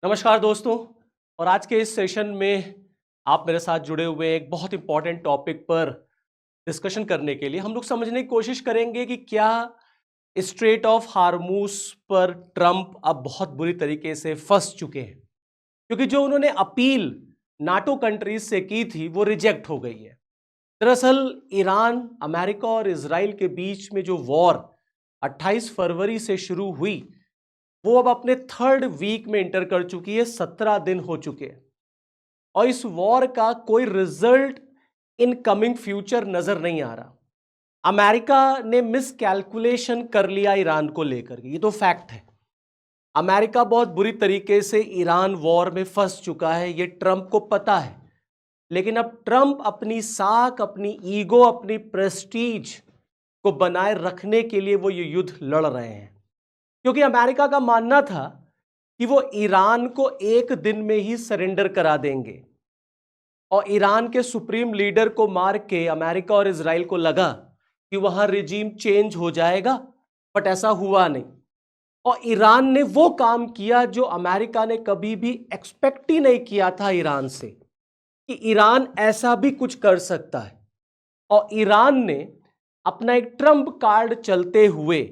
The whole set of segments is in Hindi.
नमस्कार दोस्तों। और आज के इस सेशन में आप मेरे साथ जुड़े हुए एक बहुत इंपॉर्टेंट टॉपिक पर डिस्कशन करने के लिए हम लोग समझने की कोशिश करेंगे कि क्या स्ट्रेट ऑफ हार्मूज पर ट्रंप अब बहुत बुरी तरीके से फंस चुके हैं, क्योंकि जो उन्होंने अपील नाटो कंट्रीज से की थी वो रिजेक्ट हो गई है। दरअसल ईरान, अमेरिका और इजराइल के बीच में जो वॉर 28 फरवरी से शुरू हुई वो अब अपने थर्ड वीक में इंटर कर चुकी है। 17 दिन हो चुके हैं और इस वॉर का कोई रिजल्ट इन कमिंग फ्यूचर नजर नहीं आ रहा। अमेरिका ने मिस कैलकुलेशन कर लिया ईरान को लेकर के, ये तो फैक्ट है। अमेरिका बहुत बुरी तरीके से ईरान वॉर में फंस चुका है, ये ट्रंप को पता है। लेकिन अब ट्रंप अपनी साख, अपनी ईगो, अपनी प्रेस्टीज को बनाए रखने के लिए वो ये युद्ध लड़ रहे हैं, क्योंकि अमेरिका का मानना था कि वो ईरान को एक दिन में ही सरेंडर करा देंगे। और ईरान के सुप्रीम लीडर को मार के अमेरिका और इजराइल को लगा कि वहां रिजीम चेंज हो जाएगा, बट ऐसा हुआ नहीं। और ईरान ने वो काम किया जो अमेरिका ने कभी भी एक्सपेक्ट ही नहीं किया था ईरान से, कि ईरान ऐसा भी कुछ कर सकता है। और ईरान ने अपना एक ट्रम्प कार्ड चलते हुए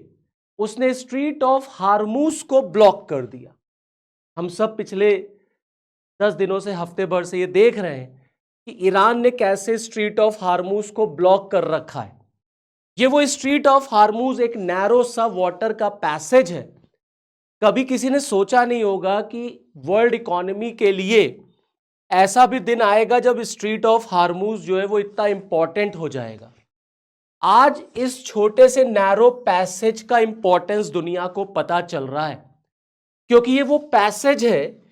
उसने स्ट्रीट ऑफ हार्मूज को ब्लॉक कर दिया। हम सब पिछले 10 दिनों से, हफ्ते भर से ये देख रहे हैं कि ईरान ने कैसे स्ट्रीट ऑफ हार्मूज को ब्लॉक कर रखा है। ये वो स्ट्रीट ऑफ हार्मूज एक नैरो सा वाटर का पैसेज है। कभी किसी ने सोचा नहीं होगा कि वर्ल्ड इकोनॉमी के लिए ऐसा भी दिन आएगा जब स्ट्रीट ऑफ हार्मूज जो है वो इतना इंपॉर्टेंट हो जाएगा। आज इस छोटे से नैरो पैसेज का इंपॉर्टेंस दुनिया को पता चल रहा है, क्योंकि ये वो पैसेज है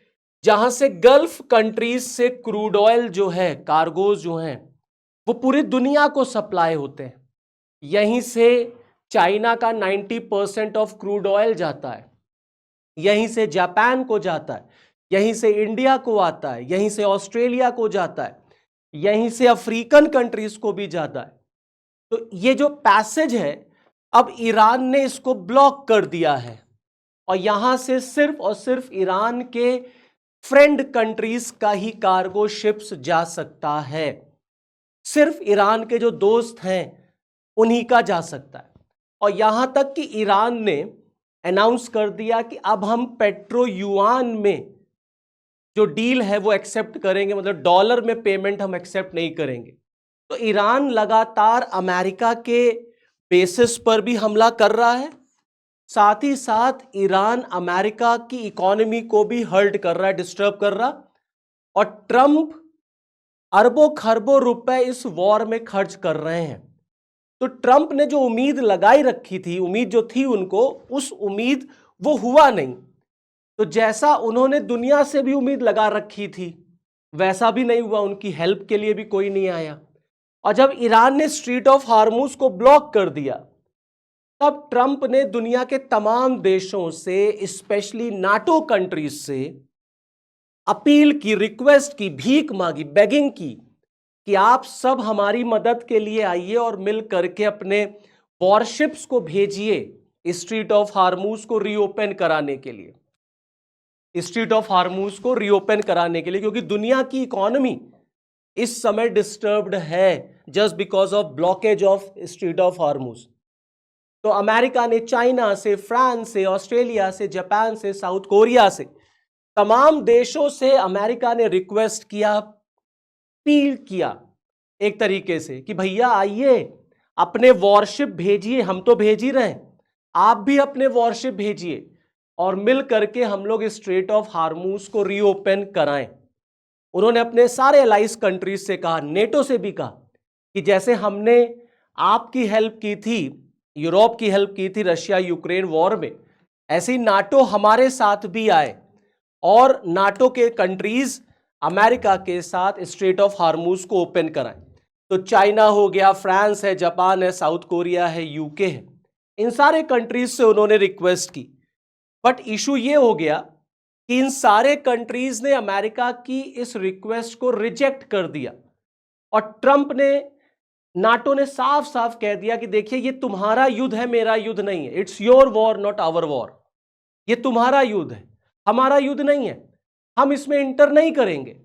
जहां से गल्फ कंट्रीज से क्रूड ऑयल जो है, कार्गोज जो हैं, वो पूरी दुनिया को सप्लाई होते हैं। यहीं से चाइना का 90% ऑफ क्रूड ऑयल जाता है, यहीं से जापान को जाता है, यहीं से इंडिया को आता है, यहीं से ऑस्ट्रेलिया को जाता है, यहीं से अफ्रीकन कंट्रीज को भी जाता है। तो ये जो पैसेज है अब ईरान ने इसको ब्लॉक कर दिया है और यहां से सिर्फ और सिर्फ ईरान के फ्रेंड कंट्रीज का ही कार्गो शिप्स जा सकता है। सिर्फ ईरान के जो दोस्त हैं उन्हीं का जा सकता है। और यहां तक कि ईरान ने अनाउंस कर दिया कि अब हम पेट्रो युआन में जो डील है वो एक्सेप्ट करेंगे, मतलब डॉलर में पेमेंट हम एक्सेप्ट नहीं करेंगे। तो ईरान लगातार अमेरिका के बेसिस पर भी हमला कर रहा है, साथ ही साथ ईरान अमेरिका की इकोनॉमी को भी हर्ट कर रहा है, डिस्टर्ब कर रहा। और ट्रंप अरबों खरबों रुपए इस वॉर में खर्च कर रहे हैं। तो ट्रंप ने जो उम्मीद लगाई रखी थी, उम्मीद जो थी उनको, उस उम्मीद वो हुआ नहीं। तो जैसा उन्होंने दुनिया से भी उम्मीद लगा रखी थी वैसा भी नहीं हुआ, उनकी हेल्प के लिए भी कोई नहीं आया। और जब ईरान ने स्ट्रीट ऑफ हार्मूज को ब्लॉक कर दिया तब ट्रंप ने दुनिया के तमाम देशों से, स्पेशली नाटो कंट्रीज से अपील की, रिक्वेस्ट की, भीख मांगी, बेगिंग की कि आप सब हमारी मदद के लिए आइए और मिल करके अपने वॉरशिप्स को भेजिए स्ट्रीट ऑफ हार्मूज को रीओपन कराने के लिए, स्ट्रीट ऑफ हार्मूज को रीओपन कराने के लिए, क्योंकि दुनिया की इकोनॉमी इस समय डिस्टर्ब्ड है just because of blockage of street of Hormuz. तो अमेरिका ने चाइना से, फ्रांस से, ऑस्ट्रेलिया से, जापान से, साउथ कोरिया से, तमाम देशों से अमेरिका ने रिक्वेस्ट किया, अपील किया एक तरीके से कि भैया आइए, अपने वॉरशिप भेजिए, हम तो भेज ही रहे हैं, आप भी अपने वॉरशिप भेजिए और मिल करके हम लोग स्ट्रेट ऑफ हार्मूज को रीओपन कराएं। उन्होंने अपने सारे अलाइज कंट्रीज से कहा, नेटो से भी कहा कि जैसे हमने आपकी हेल्प की थी, यूरोप की हेल्प की थी रशिया यूक्रेन वॉर में, ऐसे ही नाटो हमारे साथ भी आए और नाटो के कंट्रीज अमेरिका के साथ स्ट्रेट ऑफ हार्मूज को ओपन कराएं। तो चाइना हो गया, फ्रांस है, जापान है, साउथ कोरिया है, यूके है, इन सारे कंट्रीज से उन्होंने रिक्वेस्ट की। बट इशू ये हो गया कि इन सारे कंट्रीज ने अमेरिका की इस रिक्वेस्ट को रिजेक्ट कर दिया और ट्रंप ने, नाटो ने साफ साफ कह दिया कि देखिए ये तुम्हारा युद्ध है, मेरा युद्ध नहीं है। It's your war not our war. ये तुम्हारा युद्ध है, हमारा युद्ध नहीं है। हम इसमें इंटर नहीं करेंगे।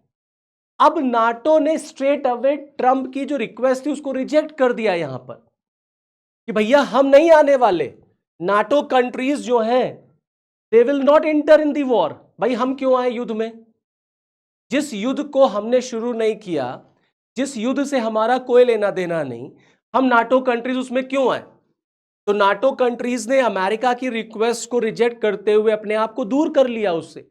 अब नाटो ने स्ट्रेट अवे ट्रंप की जो रिक्वेस्ट थी उसको रिजेक्ट कर दिया यहां पर कि भैया हम नहीं आने वाले, नाटो कंट्रीज जो हैं they will not enter in the war. भाई हम क्यों आए युद्ध में? जिस युद्ध को हमने शुरू नहीं किया, जिस युद्ध से हमारा कोई लेना देना नहीं, हम नाटो कंट्रीज उसमें क्यों आए? तो नाटो कंट्रीज ने अमेरिका की रिक्वेस्ट को रिजेक्ट करते हुए अपने आप को दूर कर लिया उससे।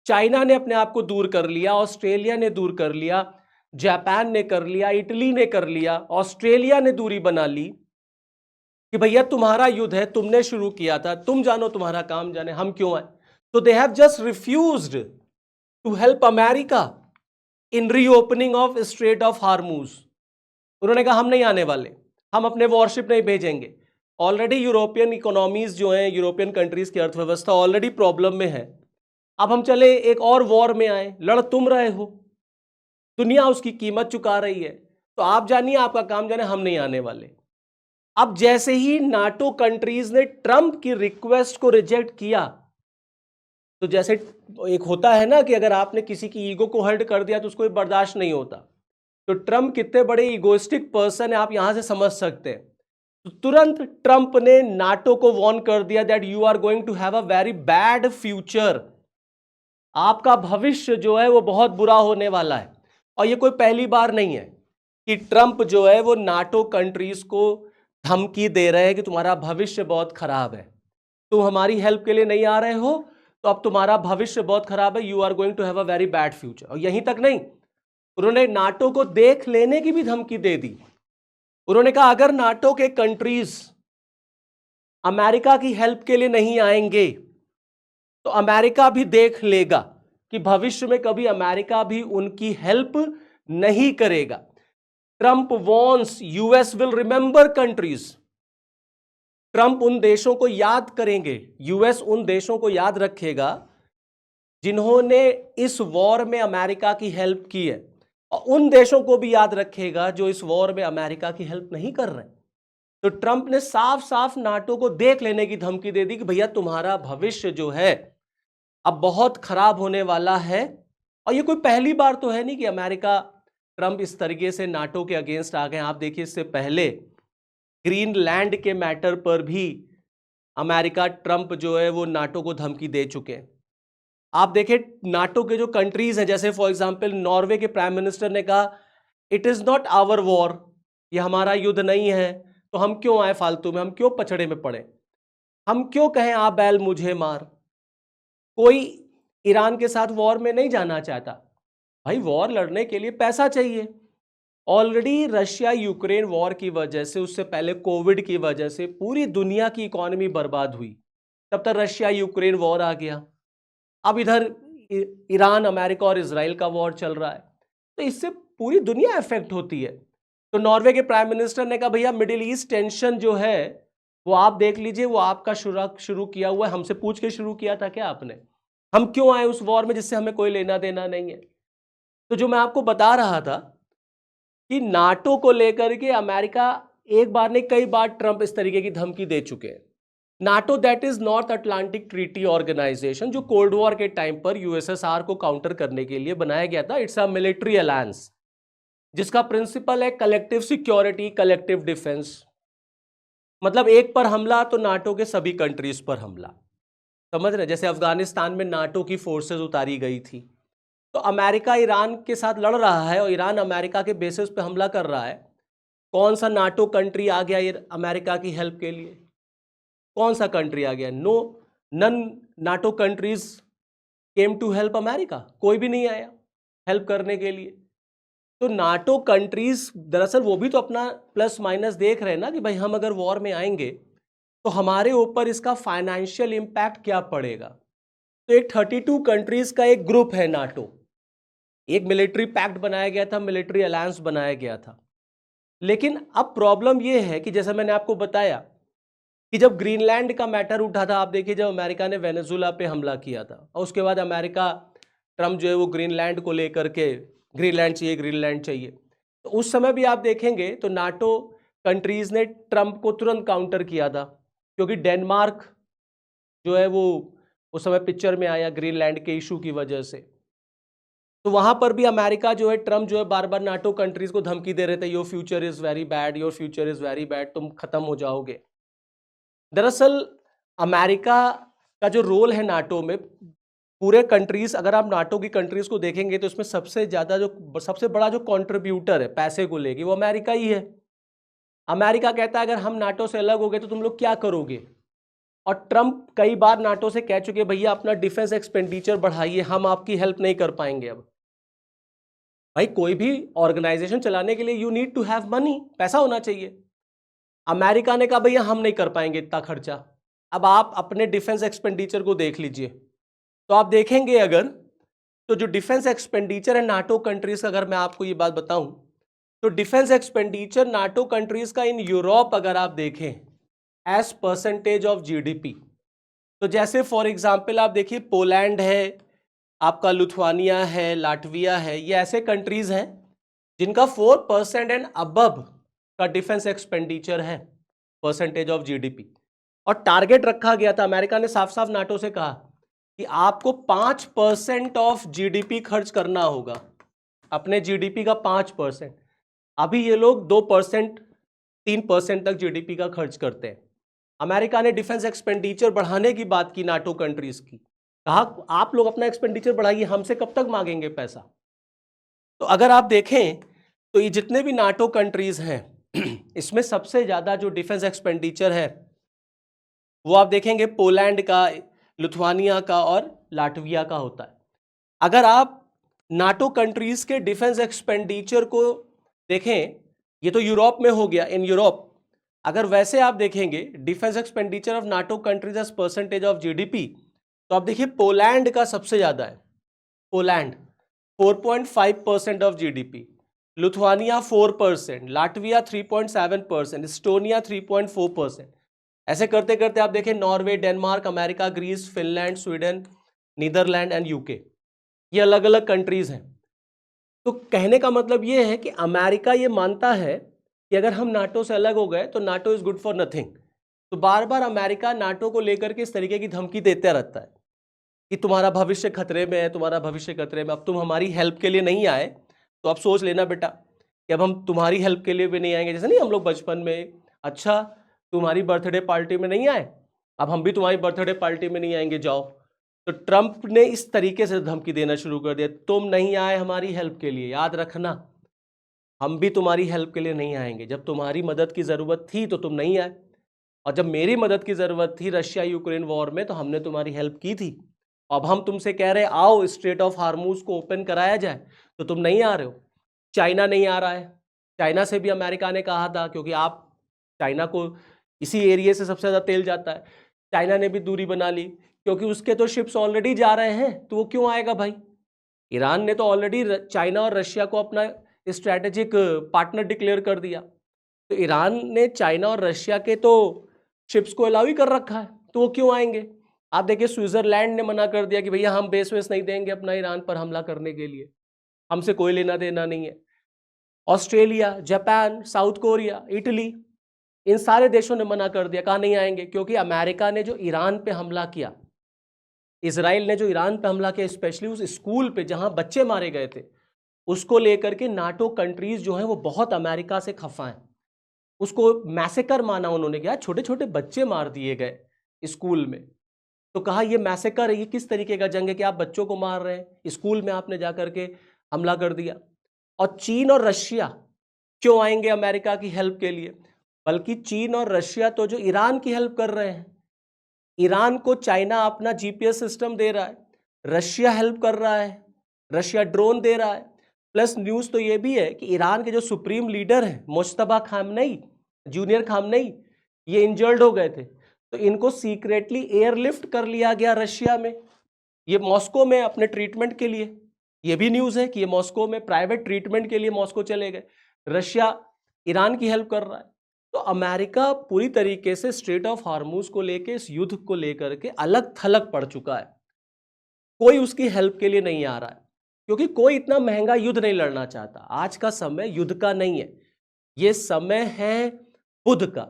चाइना ने अपने आप को दूर कर लिया, ऑस्ट्रेलिया ने दूर कर लिया, जापान ने कर लिया, इटली ने कर लिया, ऑस्ट्रेलिया ने दूरी बना ली कि भैया तुम्हारा युद्ध है, तुमने शुरू किया था, तुम जानो तुम्हारा काम जाने, हम क्यों आए? तो they have just refused to help America in reopening of Strait of Hormuz. उन्होंने कहा हम नहीं आने वाले, हम अपने वॉरशिप नहीं भेजेंगे। ऑलरेडी यूरोपियन इकोनॉमीज जो हैं, यूरोपियन कंट्रीज की अर्थव्यवस्था ऑलरेडी प्रॉब्लम में है। अब हम चले एक और वॉर में आए, लड़ तुम रहे हो, दुनिया उसकी कीमत चुका रही है, तो आप जानिए आपका काम जाने, हम नहीं आने वाले। अब जैसे ही नाटो कंट्रीज ने ट्रंप की रिक्वेस्ट को रिजेक्ट किया, तो जैसे एक होता है ना कि अगर आपने किसी की ईगो को हर्ट कर दिया तो उसको बर्दाश्त नहीं होता, तो ट्रंप कितने बड़े ईगोइस्टिक पर्सन है आप यहां से समझ सकते हैं। तो तुरंत ट्रंप ने नाटो को वार्न कर दिया that you are going to have a very bad future, आपका भविष्य जो है वो बहुत बुरा होने वाला है। और ये कोई पहली बार नहीं है कि ट्रंप जो है वो नाटो कंट्रीज को धमकी दे रहे हैं कि तुम्हारा भविष्य बहुत खराब है, तुम हमारी हेल्प के लिए नहीं आ रहे हो तो अब तुम्हारा भविष्य बहुत खराब है, you are going to have a very bad future. और यहीं तक नहीं, उन्होंने नाटो को देख लेने की भी धमकी दे दी। उन्होंने कहा अगर नाटो के कंट्रीज अमेरिका की हेल्प के लिए नहीं आएंगे तो अमेरिका भी देख लेगा कि भविष्य में कभी अमेरिका भी उनकी हेल्प नहीं करेगा। Trump warns US will remember countries, Trump उन देशों को याद करेंगे, यूएस उन देशों को याद रखेगा जिन्होंने इस वॉर में अमेरिका की हेल्प की है, और उन देशों को भी याद रखेगा जो इस वॉर में अमेरिका की हेल्प नहीं कर रहे। तो ट्रंप ने साफ साफ नाटो को देख लेने की धमकी दे दी कि भैया तुम्हारा भविष्य जो है अब बहुत खराब होने वाला है। और ये कोई पहली बार तो है नहीं कि अमेरिका, ट्रंप इस तरीके से नाटो के अगेंस्ट आ गए। आप देखिए इससे पहले ग्रीनलैंड के मैटर पर भी अमेरिका, ट्रंप जो है वो नाटो को धमकी दे चुके हैं। आप देखें नाटो के जो कंट्रीज हैं, जैसे फॉर एग्जांपल नॉर्वे के प्राइम मिनिस्टर ने कहा it is not our war, ये हमारा युद्ध नहीं है, तो हम क्यों आए फालतू में, हम क्यों पछड़े में पड़े, हम क्यों कहें आप बैल मुझे मार। कोई ईरान के साथ वॉर में नहीं जाना चाहता, भाई वॉर लड़ने के लिए पैसा चाहिए। ऑलरेडी रशिया यूक्रेन वॉर की वजह से, उससे पहले कोविड की वजह से पूरी दुनिया की इकोनॉमी बर्बाद हुई, तब तक रशिया यूक्रेन वॉर आ गया। अब इधर ईरान, अमेरिका और इजराइल का वॉर चल रहा है, तो इससे पूरी दुनिया इफेक्ट होती है। तो नॉर्वे के प्राइम मिनिस्टर ने कहा भैया मिडिल ईस्ट टेंशन जो है वो आप देख लीजिए, वो आपका शुरू किया हुआ है, हमसे पूछ के शुरू किया था क्या आपने, हम क्यों आए उस वॉर में जिससे हमें कोई लेना देना नहीं है। तो जो मैं आपको बता रहा था कि नाटो को लेकर के अमेरिका एक बार नहीं कई बार ट्रंप इस तरीके की धमकी दे चुके हैं। NATO that is North Atlantic Treaty Organization, जो कोल्ड वॉर के टाइम पर यूएसएसआर को काउंटर करने के लिए बनाया गया था। इट्स अ मिलिट्री अलायंस जिसका प्रिंसिपल है कलेक्टिव सिक्योरिटी, कलेक्टिव डिफेंस। मतलब एक पर हमला तो नाटो के सभी कंट्रीज पर हमला, समझ रहे? जैसे अफगानिस्तान में नाटो की फोर्सेस उतारी गई थी, तो अमेरिका ईरान के साथ लड़ रहा है और ईरान अमेरिका के बेसिस पे हमला कर रहा है। कौन सा नाटो कंट्री आ गया अमेरिका की हेल्प के लिए? कौन सा कंट्री आ गया? No, none NATO countries came to help America, कोई भी नहीं आया हेल्प करने के लिए। तो नाटो कंट्रीज दरअसल वो भी तो अपना प्लस माइनस देख रहे हैं ना कि भाई हम अगर वॉर में आएंगे तो हमारे ऊपर इसका फाइनेंशियल इंपैक्ट क्या पड़ेगा। तो एक 32 कंट्रीज का एक ग्रुप है नाटो, एक मिलिट्री पैक्ट बनाया गया था, मिलिट्री अलायंस बनाया गया था। लेकिन अब प्रॉब्लम यह है कि जैसा मैंने आपको बताया कि जब ग्रीनलैंड का मैटर उठा था, आप देखिए जब अमेरिका ने वेनेजुला पे हमला किया था और उसके बाद अमेरिका, ट्रंप जो है वो ग्रीनलैंड को लेकर के ग्रीनलैंड चाहिए, ग्रीनलैंड चाहिए, तो उस समय भी आप देखेंगे तो नाटो कंट्रीज ने ट्रंप को तुरंत काउंटर किया था, क्योंकि डेनमार्क जो है वो उस समय पिक्चर में आया ग्रीनलैंड के इशू की वजह से। तो वहां पर भी अमेरिका जो है, ट्रम्प जो है, बार बार नाटो कंट्रीज को धमकी दे रहे थे, your future is very bad, your future is very bad, तुम खत्म हो जाओगे। दरअसल अमेरिका का जो रोल है नाटो में, पूरे कंट्रीज, अगर आप नाटो की कंट्रीज को देखेंगे तो उसमें सबसे बड़ा जो कंट्रीब्यूटर है पैसे को लेके, वो अमेरिका ही है। अमेरिका कहता है अगर हम नाटो से अलग हो गए तो तुम लोग क्या करोगे। और ट्रम्प कई बार नाटो से कह चुके, भैया अपना डिफेंस एक्सपेंडिचर बढ़ाइए, हम आपकी हेल्प नहीं कर पाएंगे। अब भाई कोई भी ऑर्गेनाइजेशन चलाने के लिए you need to have money, पैसा होना चाहिए। अमेरिका ने कहा भैया हम नहीं कर पाएंगे इतना खर्चा। अब आप अपने डिफेंस एक्सपेंडिचर को देख लीजिए, तो आप देखेंगे अगर, तो जो डिफेंस एक्सपेंडिचर है नाटो कंट्रीज का, अगर मैं आपको ये बात बताऊं, तो डिफेंस एक्सपेंडिचर नाटो कंट्रीज का इन यूरोप अगर आप देखें एज परसेंटेज ऑफ जीडीपी, तो जैसे फॉर एग्जांपल आप देखिए पोलैंड है, आपका लुथवानिया है, लाटविया है, ये ऐसे कंट्रीज हैं जिनका 4% एंड अबव का डिफेंस एक्सपेंडिचर है परसेंटेज ऑफ जीडीपी। और टारगेट रखा गया था, अमेरिका ने साफ साफ नाटो से कहा कि आपको 5% ऑफ जीडीपी खर्च करना होगा, अपने जीडीपी का 5%। अभी ये लोग 2%, 3% तक जीडीपी का खर्च करते हैं। अमेरिका ने डिफेंस एक्सपेंडिचर बढ़ाने की बात की नाटो कंट्रीज की, कहा आप लोग अपना एक्सपेंडिचर बढ़ाइए, हमसे कब तक मांगेंगे पैसा। तो अगर आप देखें तो ये जितने भी नाटो कंट्रीज हैं इसमें सबसे ज्यादा जो डिफेंस एक्सपेंडिचर है वो आप देखेंगे पोलैंड का, लिथुआनिया का और लाटविया का होता है। अगर आप नाटो कंट्रीज के डिफेंस एक्सपेंडिचर को देखें, ये तो यूरोप में हो गया, इन यूरोप। अगर वैसे आप देखेंगे defence expenditure of NATO countries as percentage of GDP, तो आप देखिए पोलैंड का सबसे ज्यादा है, Poland 4.5% of GDP, Lithuania 4%, Latvia 3.7%, Estonia 3.4%। ऐसे करते करते आप देखें Norway, Denmark, America, Greece, Finland, Sweden, Netherland and UK, ये अलग अलग कंट्रीज हैं। तो कहने का मतलब ये है कि अमेरिका ये मानता है कि अगर हम नाटो से अलग हो गए तो NATO is good for nothing. तो बार बार अमेरिका नाटो को लेकर के इस तरीके की धमकी देता रहता है कि तुम्हारा भविष्य खतरे में है, तुम्हारा भविष्य खतरे में, अब तुम हमारी हेल्प के लिए नहीं आए तो अब सोच लेना बेटा कि अब हम तुम्हारी हेल्प के लिए भी नहीं आएंगे। जैसे नहीं हम लोग बचपन में, अच्छा तुम्हारी बर्थडे पार्टी में नहीं आए, अब हम भी तुम्हारी बर्थडे पार्टी में नहीं आएंगे, जाओ। तो ट्रंप ने इस तरीके से धमकी देना शुरू कर दिया, तुम नहीं आए हमारी हेल्प के लिए, याद रखना हम भी तुम्हारी हेल्प के लिए नहीं आएंगे। जब तुम्हारी मदद की ज़रूरत थी तो तुम नहीं आए, और जब मेरी मदद की ज़रूरत थी रशिया यूक्रेन वॉर में तो हमने तुम्हारी हेल्प की थी। अब हम तुमसे कह रहे आओ स्ट्रेट ऑफ हार्मूज को ओपन कराया जाए तो तुम नहीं आ रहे हो। चाइना नहीं आ रहा है, चाइना से भी अमेरिका ने कहा था, क्योंकि आप चाइना को इसी एरिया से सबसे ज़्यादा तेल जाता है, चाइना ने भी दूरी बना ली क्योंकि उसके तो शिप्स ऑलरेडी जा रहे हैं, तो वो क्यों आएगा भाई। ईरान ने तो ऑलरेडी चाइना और रशिया को अपना स्ट्रैटेजिक पार्टनर डिक्लेयर कर दिया, तो ईरान ने चाइना और रशिया के तो शिप्स को अलाउ ही कर रखा है, तो वो क्यों आएंगे। आप देखिए स्विट्जरलैंड ने मना कर दिया कि भैया हम बेस वेस नहीं देंगे अपना ईरान पर हमला करने के लिए, हमसे कोई लेना देना नहीं है। Australia, Japan, South Korea, Italy, इन सारे देशों ने मना कर दिया, कहा नहीं आएंगे, क्योंकि अमेरिका ने जो ईरान पे हमला किया, इजराइल ने जो ईरान पे हमला किया, स्पेशली उस स्कूल पे जहां बच्चे मारे गए थे, उसको लेकर के नाटो कंट्रीज जो हैं वो बहुत अमेरिका से खफा हैं। उसको मैसेकर माना उन्होंने, क्या छोटे छोटे बच्चे मार दिए गए स्कूल में, तो कहा ये मैसेकर है, ये किस तरीके का जंग है कि आप बच्चों को मार रहे हैं, स्कूल में आपने जाकर के हमला कर दिया। और चीन और रशिया क्यों आएंगे अमेरिका की हेल्प के लिए, बल्कि चीन और रशिया तो जो ईरान की हेल्प कर रहे हैं, ईरान को चाइना अपना जीपीएस सिस्टम दे रहा है, रशिया हेल्प कर रहा है, रशिया ड्रोन दे रहा है। प्लस न्यूज़ तो ये भी है कि ईरान के जो सुप्रीम लीडर हैं मुश्तबा खामनेई, जूनियर खामनेई, ये इंजर्ड हो गए थे, तो इनको सीक्रेटली एयरलिफ्ट कर लिया गया रशिया में, ये मॉस्को में अपने ट्रीटमेंट के लिए। ये भी न्यूज़ है कि ये मॉस्को में प्राइवेट ट्रीटमेंट के लिए मॉस्को चले गए। रशिया ईरान की हेल्प कर रहा है। तो अमेरिका पूरी तरीके से स्ट्रेट ऑफ हार्मूज को लेके, इस युद्ध को लेकर के अलग थलग पड़ चुका है, कोई उसकी हेल्प के लिए नहीं आ रहा है, क्योंकि कोई इतना महंगा युद्ध नहीं लड़ना चाहता। आज का समय युद्ध का नहीं है, ये समय है बुद्ध का,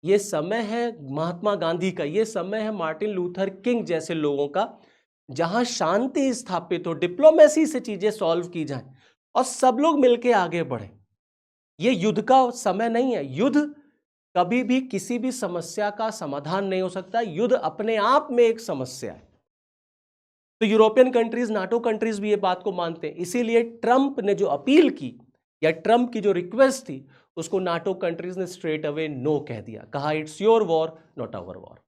ये समय है महात्मा गांधी का, ये समय है मार्टिन लूथर किंग जैसे लोगों का, जहां शांति स्थापित हो, डिप्लोमेसी से चीजें सॉल्व की जाएं और सब लोग मिलके आगे बढ़े। ये युद्ध का समय नहीं है। युद्ध कभी भी किसी भी समस्या का समाधान नहीं हो सकता। युद्ध अपने आप में एक समस्या है। तो यूरोपियन कंट्रीज, नाटो कंट्रीज भी ये बात को मानते हैं। इसीलिए ट्रंप ने जो अपील की या ट्रंप की जो रिक्वेस्ट थी, उसको नाटो कंट्रीज ने स्ट्रेट अवे नो कह दिया, कहा it's your war not our war.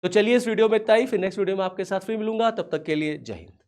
तो चलिए इस वीडियो में इतना ही, फिर नेक्स्ट वीडियो में आपके साथ फिर मिलूंगा। तब तक के लिए जय हिंद।